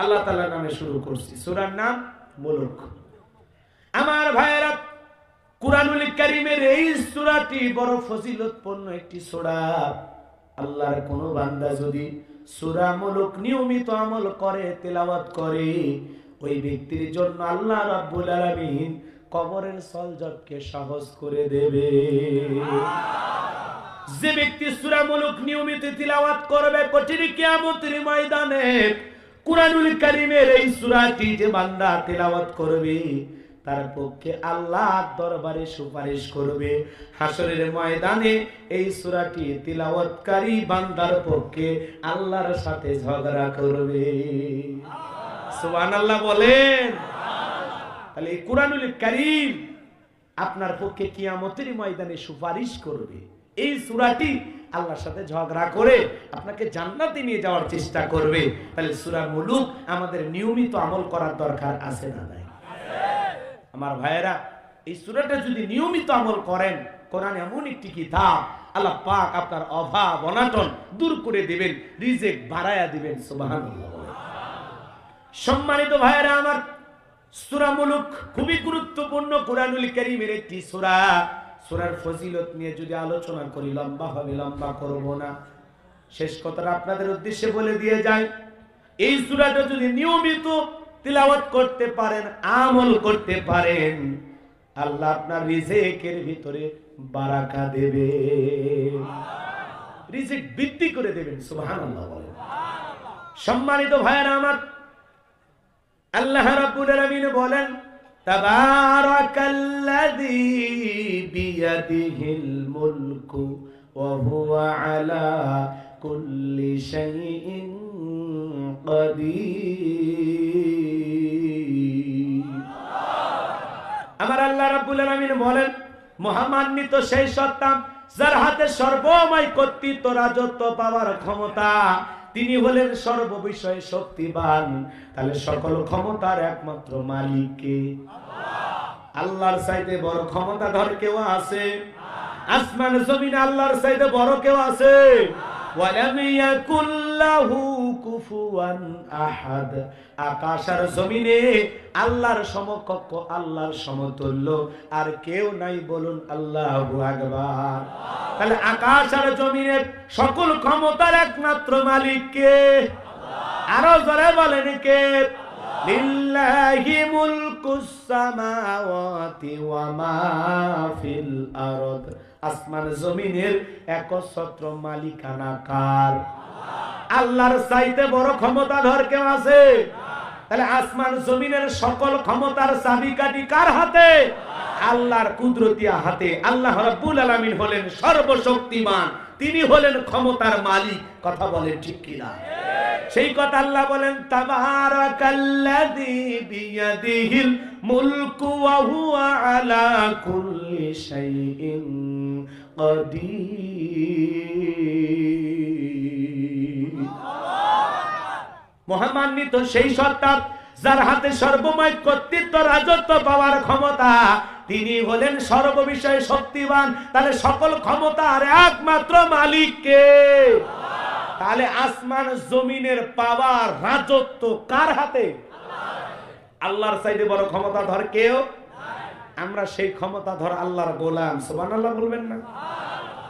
আল্লাহ তাআলার নামে শুরু করছি। সূরার নাম মুলক। আমার ভাইয়েরা, কুরআনুল কারীমের এই সূরাটি বড় ফজিলতপূর্ণ একটি সূরা। আল্লাহর কোন বান্দা যদি সূরা মুলক নিয়মিত আমল করে, তেলাওয়াত করে, ওই ব্যক্তির জন্য আল্লাহ রাব্বুল আলামিন কবরের সলজটকে সহজ করে দেবে। যে ব্যক্তি সূরা মুলক নিয়মিত তিলাওয়াত করবে, কঠিন কিয়ামতের ময়দানে কুরআনুল কারীমের এই সূরাটি যে বান্দা তিলাওয়াত করবে, তার পক্ষে আল্লাহর দরবারে সুপারিশ করবে। হাসরের ময়দানে এই সূরাটি তিলাওয়াতকারী বান্দার পক্ষে আল্লাহর সাথে ঝগড়া করবে। সুবহানাল্লাহ বলেন। তাহলে এই কুরআনুল কারীম আপনার পক্ষে কিয়ামতের ময়দানে সুপারিশ করবে। এই সূরাটি আল্লাহর সাথে ঝগড়া করে আপনাকে জান্নাতে নিয়ে যাওয়ার চেষ্টা করবে। তাহলে সূরা মুলক আমাদের নিয়মিত আমল করার দরকার আছে না নাই? আমার ভাইয়েরা, এই সূরাটা যদি নিয়মিত আমল করেন, কোরআন এমন একটি কিতাব, আল্লাহ পাক আপনার অভাব অনাটন দূর করে দিবেন, রিজিক বাড়ায়া দিবেন। সুবহানাল্লাহ। সম্মানিত ভাইয়েরা আমার, সূরা মুলক খুবই গুরুত্বপূর্ণ কুরআনুল কারীমের একটি সূরা। সূরার ফজিলত নিয়ে যদি আলোচনা করি লম্বা হবে, লম্বা করব না। শেষ কথাটা আপনাদের উদ্দেশ্যে বলে দিয়ে যাই, এই সূরাটা যদি নিয়মিত তিলাওয়াত করতে পারেন, আমল করতে পারেন, আল্লাহ আপনার রিজিকের ভিতরে বারাকা দেবে, রিজিক বৃদ্ধি করে দেবেন। সুবহানাল্লাহ বলেন। সম্মানিত ভাইয়েরা আমার, আল্লাহ রাব্বুল আলামিন বলেন, তাবারাকাল্লাযী বিয়াদিহিল মুলকু ওয়া হুয়া আলা কুল্লি শাইইন কাদির। আমার আল্লাহ রাব্বুল আলামিন বলেন, মহামান্বিত সেই সত্তা যার হাতে সর্বময় কর্তৃত্ব, রাজত্ব পাওয়ার ক্ষমতা, তিনি হলেন সর্ববিষয়ে শক্তিমান। তাহলে সকল ক্ষমতার একমাত্র মালিক কে? আল্লাহর চাইতে বড় ক্ষমতাধর কেউ আছে? আসমান জমিনে আল্লাহর চাইতে বড় কেউ আছে? ওয়ালাম ইয়াকুল্লাহু কুফুয়ান আহাদ। আকাশ আর জমিনে আল্লাহর সমকক্ষ, আল্লাহর সমতুল্য আর কেউ নাই, বলুন আল্লাহু আকবার। তাহলে আকাশ আর জমিনের সকল ক্ষমতার একমাত্র মালিক কে? আরো জোরে বলেন কে? লিল্লাহি মুলকুস সামাওয়াতি ওয়া মা ফিল আরদ। আসমান জমিনের একচ্ছত্র মালিকানা কার? আল্লাহর চাইতে বড় ক্ষমতাধর কেউ আছে? তাহলে আসমান জমিনের সকল ক্ষমতার চাবিকাঠি কার হাতে? আল্লাহর কুদরতিয়া হাতে। আল্লাহ রাব্বুল আলামিন হলেন সর্বশক্তিমান, তিনি হলেন ক্ষমতার মালিক। কথা বলেন ঠিক কিনা? সেই কথা আল্লাহ বলেন, তাবারাকাল্লাযী বিয়াদিহিল মুলকু ওয়া হুয়া আলা কুল্লি শাইইন কাদির। মহামান্বিত সেই সত্তা যার হাতে সর্বময় কর্তৃত্ব, রাজত্ব পাওয়ার ক্ষমতা, তিনি হলেন সর্ববিষয়ে শক্তিমান। তাহলে সকল ক্ষমতার একমাত্র মালিক কে? তাহলে আসমান জমিনের পাওয়ার, রাজত্ব কার হাতে? আল্লাহর চাইতে বড় ক্ষমতাধর কেউ? আমরা সেই ক্ষমতাধর আল্লাহর গোলাম। সুবহানাল্লাহ বলবেন না?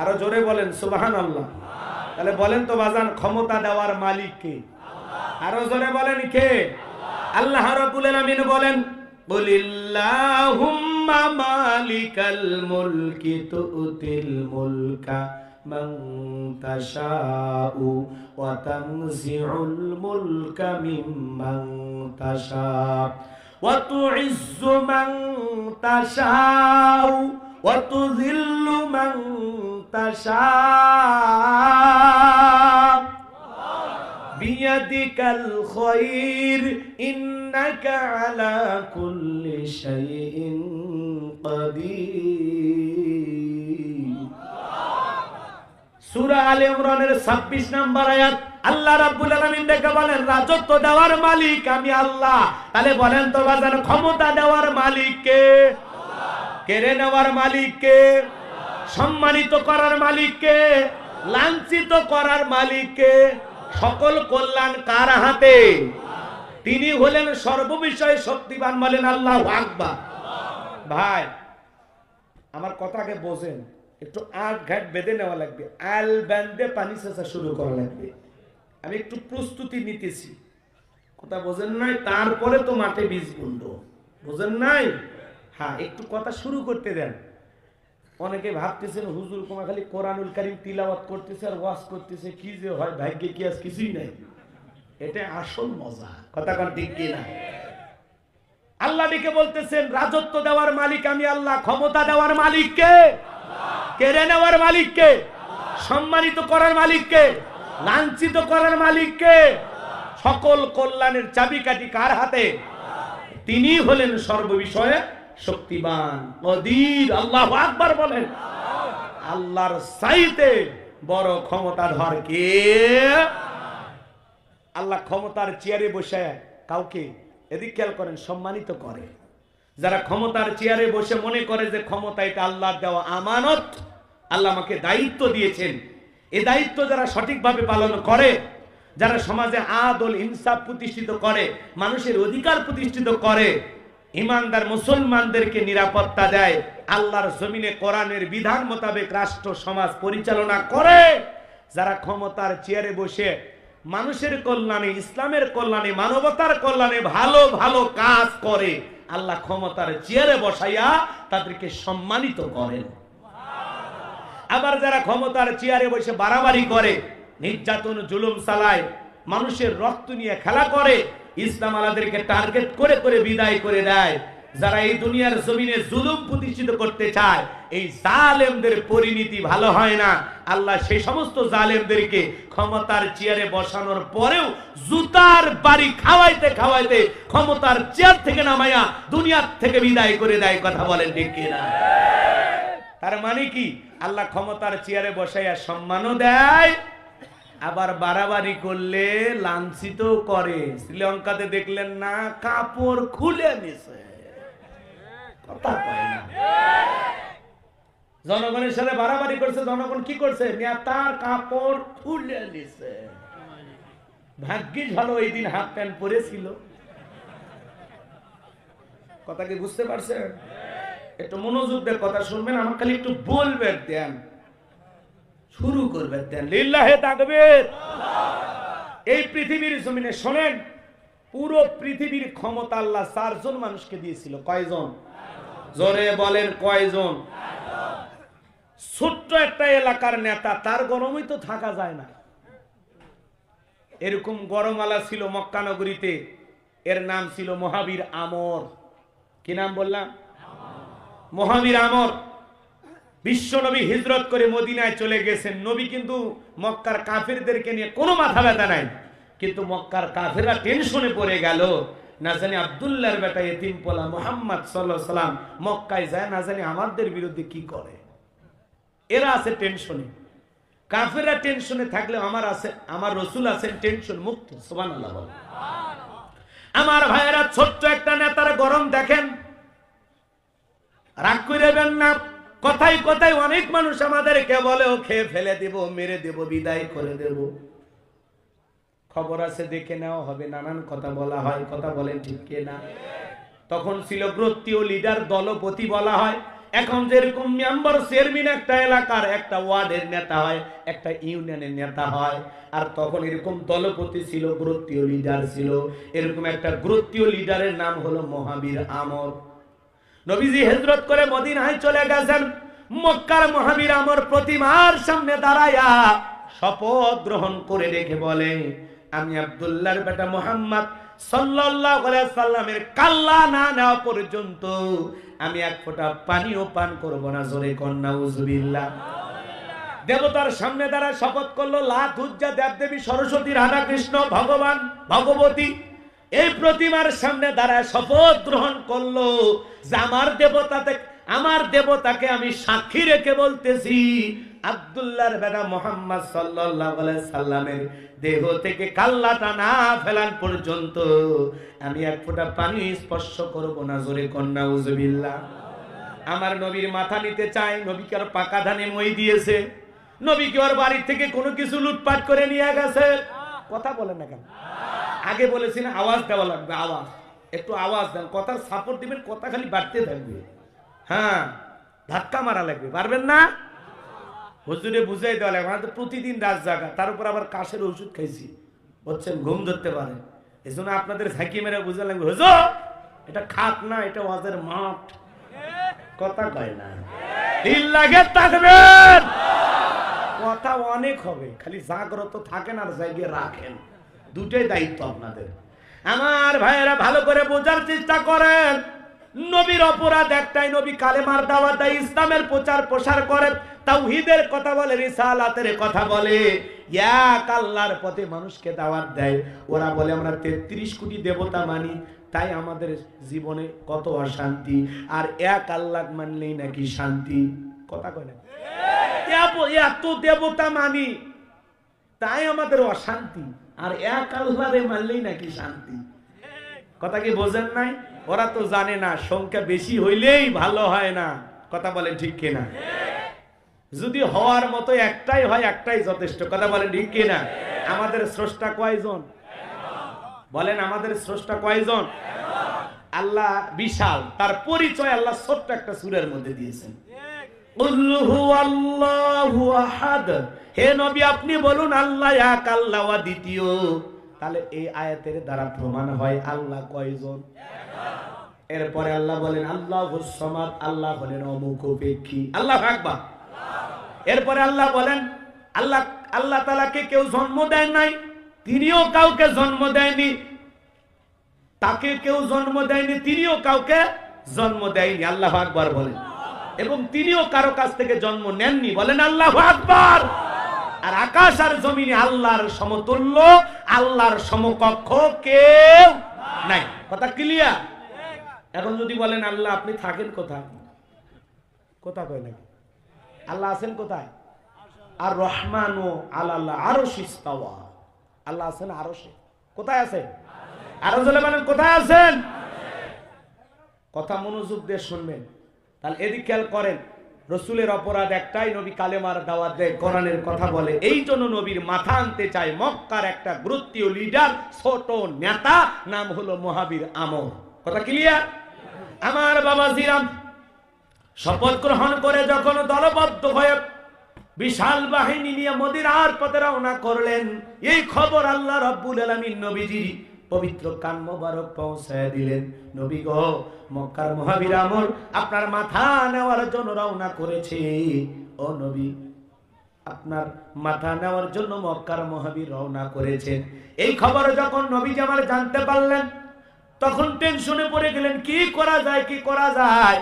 আরো জোরে বলেন সুবহানাল্লাহ। তাহলে বলেন তো বাজান, ক্ষমতা দেওয়ার মালিক কে? আরো জোরে বলেন কে? আল্লাহ রাব্বুল আলামিন বলেন, কুলিল্লাহুম্মা মালিকাল মুলকি তুতিল মুলকা মান তাশাউ ওয়া তানজিউল মুলকা মিম্মান তাশা ওয়া তুইজ্জু মান তাশাউ ওয়া তুযিল্লু মান তাশা বিয়াদিকাল খায়র ইন্নাকা আলা কুল্লি শাইইন কাদির। সূরা আলে ইমরানের 26 নম্বর আয়াত আল্লাহ রাব্বুল আলামিন দেখে বলেন, রাজত্ব দেওয়ার মালিক আমি আল্লাহ। তাহলে বলেন তো বাজান, ক্ষমতা দেওয়ার মালিক কে? কেড়ে নেওয়ার মালিক কে? সম্মানিত করার মালিক কে? লাঞ্ছিত করার মালিক কে? সকল কল্যাণ কার হাতে? তিনি হলেন সর্ববিষয়ে শক্তিমান, বলেন আল্লাহু আকবার। ভাই আমার কথাকে বোঝেন, একটু আট ঘাট বেঁধে নেওয়া লাগবে, আল বান্ধে পানি সেচা শুরু করা লাগবে। আমি একটু প্রস্তুতি নিতেছি, কথা বোঝেন নাই? তারপরে তো মাঠে বীজ বুনবো, বোঝেন নাই? হ্যাঁ, একটু কথা শুরু করতে দেন। অনেকে ভাবতেছেন হুজুর কোমা খালি কোরআনুল কারীম তিলাওয়াত করতেছে আর ওয়াজ করতেছে, কি যে হয় ভাগ্যে কি আজ কিছুই নাই। এটা আসল মজা, কথা কোন ঠিক কি না? আল্লাহ ডেকে বলতেছেন রাজত্ব দেওয়ার মালিক আমি আল্লাহ, ক্ষমতা দেওয়ার মালিক কে? কেড়ে নেওয়ার মালিক কে? সম্মানিত করার মালিক কে? লাঞ্ছিত করার মালিক কে? সকল কল্যাণের চাবিকাঠি কার হাতে? তিনি হলেন সর্ববিষয়ে শক্তিমান, কদির। আল্লাহু আকবার বলেন। আল্লাহর চাইতে বড় ক্ষমতাধর কে? আল্লাহ ক্ষমতার চেয়ারে বসে কাউকে, এদিক খেয়াল করেন, সম্মানিত করে। যারা ক্ষমতার চেয়ারে বসে মনে করে যে ক্ষমতা এটা আল্লাহর দেওয়া আমানত, আল্লাহ আমাকে দায়িত্ব দিয়েছেন, এই দায়িত্ব যারা সঠিকভাবে পালন করে, যারা সমাজে আদল ইনসাফ প্রতিষ্ঠিত করে, মানুষের অধিকার প্রতিষ্ঠিত করে, ইমানদার মুসলমানদেরকে নিরাপত্তা দেয়, আল্লাহর জমিনে কোরআনের বিধান মোতাবেক রাষ্ট্র সমাজ পরিচালনা করে, যারা ক্ষমতার চেয়ারে বসে মানুষের কল্যাণে, ইসলামের কল্যাণে, মানবতার কল্যাণে ভালো ভালো কাজ করে, আল্লাহ ক্ষমতার চেয়ারে বসাইয়া তাদেরকে সম্মানিত করেন। আবার যারা ক্ষমতার চেয়ারে বসে বাড়াবাড়ি করে, নির্যাতন জুলুম চালায়, মানুষের রক্ত নিয়ে খেলা করে, ইসলাম আলাদেরকে টার্গেট করে করে বিদায় করে দেয়। যারা এই দুনিয়ার জমিনে জুলুম প্রতিষ্ঠিত করতে চায়, এই জালেমদের পরিণতি ভালো হয় না। আল্লাহ সেই সমস্ত জালেমদেরকে ক্ষমতার চেয়ারে বসানোর পরেও জুতার বাড়ি খাওয়াইতে খাওয়াইতে ক্ষমতার চেয়ার থেকে নামাইয়া দুনিয়ার থেকে বিদায় করে দেয়। কথা বলেন ঠিক কিনা? তার মানে কি? আল্লাহ ক্ষমতার চেয়ারে বসাইয়া সম্মানও দেয়, আবার বাড়াবাড়ি করলে লাঞ্ছিত করে। শ্রীলঙ্কাতে দেখলেন না, কাপড় খুলে নিছে, কথা কয় না। জনগণের সাথে বাড়াবাড়ি করছে, জনগণ কি করছে? নেতার কাপড় খুলে নিছে। ভাগ্যিস ভালো এই দিন হাফ প্যান্ট পরেছিল। কথা কি বুঝতে পারছেন? একটু মনোযোগ দিয়ে কথা শুনবেন, আমার খালি একটু বলবেন দেন, শুরু করবেন দেন। লিল্লাহে তাকবীর। এই পৃথিবীর জমিনে শোনেন, পুরো পৃথিবীর ক্ষমতা আল্লাহ 4 জন মানুষকে দিয়েছিল। কয়জন? জোরে বলেন কয়জন? ছোট্ট একটা এলাকার নেতা, তার গরমই তো থাকা যায় না। এরকম গরমালা ছিল মক্কা নগরীতে, এর নাম ছিল মহাবীর আমর। কি নাম বললাম? মহাবীর আমর। বিশ্ব নবী হিজরত করে মদিনায় চলে গেছেন। নবী কিন্তু মক্কার কাফেরদেরকে নিয়ে কোনো মাথা ব্যথা নাই, কিন্তু মক্কার কাফেররা টেনশনে পড়ে গেল, না জানি আব্দুল্লাহর বেটা এতিম পোলা মুহাম্মদ সাল্লাল্লাহু আলাইহি সাল্লাম মক্কায় যায়, না জানি আমাদের বিরুদ্ধে কি করে। এরা আছে টেনশনে। কাফেররা টেনশনে থাকলে আমার রাসূল আছেন টেনশন মুক্ত। সুবহানাল্লাহ। আমার ভাইয়েরা, ছোট্ট একটা নেতার গরম দেখেন, রাগ কইরেবেন না। কথাই কথাই অনেক মানুষ আমাদেরকে বলে ও খেয়ে ফেলে দেব, মেরে দেব, বিদায় করে দেব। খবর আছে দেখে নেওয়া হবে, নানান কথা বলা হয়। কথা বলেন ঠিক কিনা? তখন ছিল গোত্রীয় লিডার, দলপতি বলা হয়। এখন যেরকম মেম্বার চেয়ারম্যান একটা এলাকার, একটা ওয়ার্ডের নেতা হয়, একটা ইউনিয়নের নেতা হয়। আর তখন এরকম দলপতি ছিল, গোত্রীয় লিডার ছিল। এরকম একটা গোত্রীয় লিডারের নাম হলো মহাবীর আমর। নবীজি হিজরত করে মদিনায় চলে গেছেন। মক্কার মহাবীর আমর প্রতিমার সামনে দাঁড়ায়া শপথ গ্রহণ করে রেখে বলে, আমি আব্দুল্লাহর বেটা মুহাম্মদ সাল্লাল্লাহু আলাইহি সাল্লামের কাল্লা না নেওয়া পর্যন্ত আমি এক ফোঁটা পানিও পান করব না। জোরে কোন নাউজুবিল্লাহ। দেবতার সামনে দাঁড়ায় শপথ করলো, লাত, উজ্জা, দেবদেবী, সরস্বতী, রাধা, কৃষ্ণ, ভগবান, ভগবতী, এই প্রতিমার সামনে দাঁড়ায় শপথ গ্রহণ করলো যে আমার দেবতাকে আমি সাক্ষী রেখে বলতেছি, আব্দুল্লাহর বেটা মুহাম্মদ সাল্লাল্লাহু আলাইহি সাল্লামের দেহ থেকে কাল্লাটা না ফেলান পর্যন্ত আমি এক ফোঁটা পানি স্পর্শ করব না। জোরে কোন নাউজুবিল্লাহ। আমার নবীর মাথা নিতে চায়, নবীকে আর পাকা ধানে মই দিয়েছে, নবীকে ওর বাড়ি থেকে কোনো কিছু লুটপাট করে নিয়ে গেছে। কথা বলেন না কেন? আগে বলেছি না আওয়াজ দেওয়া লাগবে, আওয়াজ একটু আওয়াজ দেন, কথার সাপোর্ট দিবেন, কথা খালি বাড়তে থাকবে। হ্যাঁ, ধাক্কা মারা লাগবে, পারবেন না? হুজুরে বুঝাই দেওয়া লাগবে। আমাদের প্রতিদিন রাত জাগা, তার উপর আবার কাশের ওষুধ খাইছি, বুঝছেন, ঘুম ধরতে পারে। এই জন্য আপনাদের ঝাঁকি মেরে বুঝা লাগবে, হুজুর এটা খাট না, এটা ওয়াজের মাঠ। কথা কয় না, দিল লাগে থাকবেন, কথা অনেক হবে, খালি জাগ্রত থাকেন আর জায়গায় রাখেন, দুটোই দায়িত্ব আপনাদের। আমার ভাইয়েরা ভালো করে বোঝার চেষ্টা করেন, নবীর অপরাধ একটাই, নবী কালেমার দাওয়াত দেয়, ইসলামের প্রচার প্রসার করেন, তাওহীদের কথা বলে, রিসালাতের কথা বলে, এক আল্লাহর পথে মানুষকে দাওয়াত দেয়। ওরা বলে আমরা 33 কোটি দেবতা মানি, তাই আমাদের জীবনে কত অশান্তি, আর এক আল্লাহ মানলেই নাকি শান্তি। কথা কয় না, এত দেবতা মানি তাই আমাদের অশান্তি, আর এক আল্লাহরে মানলেই নাকি শান্তি। কথা কি বোঝেন নাই? ওরা তো জানে না সংখ্যা বেশি হইলেই ভালো হয় না। কথা বলেন ঠিক কিনা? যদি হওয়ার মতো একটাই হয়, একটাই যথেষ্ট। কথা বলেন ঠিক কিনা? আমাদের স্রষ্টা কয়জন বলেন? আমাদের স্রষ্টা কয়জন? আল্লাহ বিশাল, তার পরিচয় আল্লাহ ছোট্ট একটা সূরার মধ্যে দিয়েছেন। হে নবী আপনি বলুন আল্লাহ এক, আল্লাহ দ্বিতীয়। তাহলে এই আয়াতের দ্বারা প্রমাণ হয় আল্লাহ কয়জন। এরপরে আল্লাহ বলেন আল্লাহুস সামাদ, আল্লাহ হলেন অমুখাপেক্ষী। আল্লাহু আকবার। এরপরে আল্লাহ বলেন আল্লাহ তাআলাকে কেউ জন্ম দেয় নাই, তিনিও কাউকে জন্ম দেয়নি, তাকে কেউ জন্ম দেয়নি, তিনিও কাউকে জন্ম দেয়নি। আল্লাহু আকবার বলেন। এবং তিনিও কারো কাছ থেকে জন্ম নেননি। বলেন আল্লাহু আকবার। আর আকাশ আর জমিনে আল্লাহর সমতুল্য, আল্লাহর সমকক্ষ কেউ নাই। কথা ক্লিয়ার? এখন যদি বলেন আল্লাহ আপনি থাকেন কোথায়? কথা কয় নাকি? আল্লাহ আছেন কোথায়? আর রহমানু আলাল্লাহ আরশিস ইস্তাওয়া। আল্লাহ আছেন আরশে। কোথায় আছে? আরো জলে বলেন কোথায় আছেন? কথা মনোযোগ দিয়ে শুনবেন। তাহলে এদিক খেয়াল করেন, রসুলের অপরাধ একটাই, নবী কালেমার দাওয়াত দেয়, কোরআনের কথা বলে। এই জন্য নবীর মাথা আনতে চায় মক্কার একটা গুরুত্বীয় লিডার, ছোট নেতা, নাম হলো মুহাবির আমর। কথা ক্লিয়ার? আমার বাবা জিরাম শপথ গ্রহণ করে যখন দলবদ্ধ হয়ে বিশাল বাহিনী নিয়ে মদিনার পথে রওনা করলেন, এই খবর আল্লাহ রাব্বুল আলামিন নবীজির পবিত্র কান মোবারক পৌঁছায় দিলেন। নবী গো, মক্কার মুহাবির আমর আপনার মাথা নেওয়ার জন্য রওনা করেছে। ও নবী, আপনার মাথা নেওয়ার জন্য মক্কার মুহাবির রওনা করেছেন। এই খবর যখন নবী আমার জানতে পারলেন, তখন টেনশনে পড়ে গেলেন, কি করা যায়, কি করা যায়।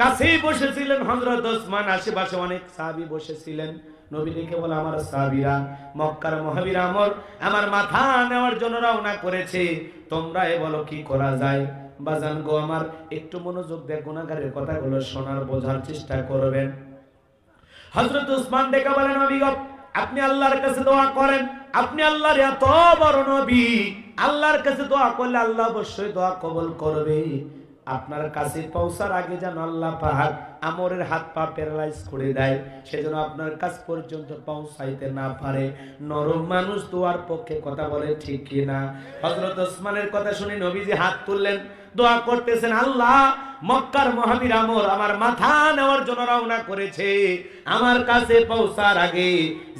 কাছেই বসেছিলেন হযরত ওসমান, আশেপাশে অনেক সাহাবী বসেছিলেন। নবী দেখে বলে আমার সাহাবীরা, মক্কার মুহাবির আমর আমার মাথা নেওয়ার জন্য রওনা করেছে, তোমরা বলো কি করা যায়। বাজান গো আমার, একটু মনোযোগ দিয়ে গুনাহগারের কথাগুলো শোনার বোঝার চেষ্টা করবেন। হযরত ওসমান দেখে বলেন নবী গো, আপনি আল্লাহর কাছে দোয়া করেন, আপনি আল্লাহর এত বড় নবী, আল্লাহর কাছে দোয়া করলে আল্লাহ অবশ্যই দোয়া কবুল করবে। আপনার কাছে পৌঁছার আগে যেন আল্লাহ পাক আমরের হাত পা প্যারালাইজ করে দেয়, সেজন্য আপনার কাছ পর্যন্ত পৌঁছাইতে না পারে। নরম মানুষ দোয়ার পক্ষে কথা বলে, ঠিক কি না? হযরত ওসমানের কথা শুনে নবীজি হাত তুললেন, দোয়া করতেছেন, আল্লাহ মক্কার মুহাবির আমর আমার মাথা নেওয়ার জন্য রওনা করেছে, আমার কাছে পৌঁছার আগে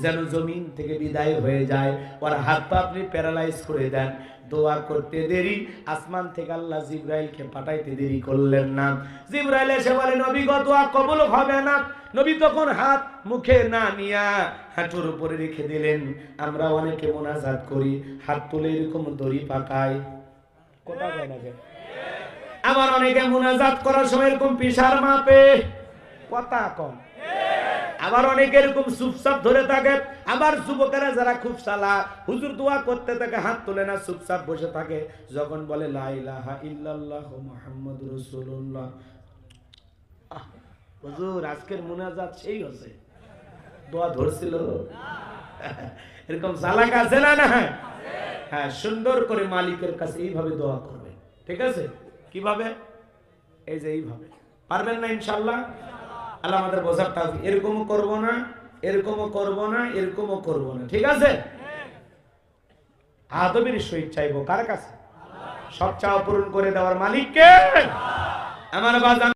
যেন জমিন থেকে বিদায় হয়ে যায়, ওর হাত পা আপনি প্যারালাইজ করে দেন। দোয়া করতে দেরি, আসমান থেকে আল্লাহ জিবরাইলকে পাঠাইতে দেরি করলেন না। জিবরাইল এসে বলে নবী গো, দোয়া কবুল হবে না। নবী তখন হাত মুখে না নিয়া হাঁটুর উপরে রেখে দিলেন। আমরা অনেকে মোনাজাত করি, হাত তুলে এরকম দড়ি পাকাই। কথা কয় না? আবার অনেকে মোনাজাত করার সময় এরকম পিশার মাপে। কথা কম। আবার অনেকে এরকম চুপচাপ ধরে থাকে। আবার যুবকেরা যারা খুব চালাক, হুজুর দোয়া করতে থাকে হাত তুলে না, চুপচাপ বসে থাকে। যখন বলে লা ইলাহা ইল্লাল্লাহু মুহাম্মাদুর রাসূলুল্লাহ, হুজুর আজকের মুনাজাত সেই হচ্ছে, দোয়া ধরছিল। এরকম চালাক আছে না? না, হ্যাঁ, সুন্দর করে মালিকের কাছে এইভাবে দোয়া করবে। ঠিক আছে? কিভাবে? এই যে এইভাবে। পারবেন না ইনশাআল্লাহ? আল্লাহ আমাদের বোঝার তৌফিক। এরকমও করব না, এরকমও করব না, এরকমও করব না। ঠিক আছে? আদবের সহিত চাইবো কার কাছে? সব চাওয়া পূরণ করে দেওয়ার মালিক কে? আমার বাজান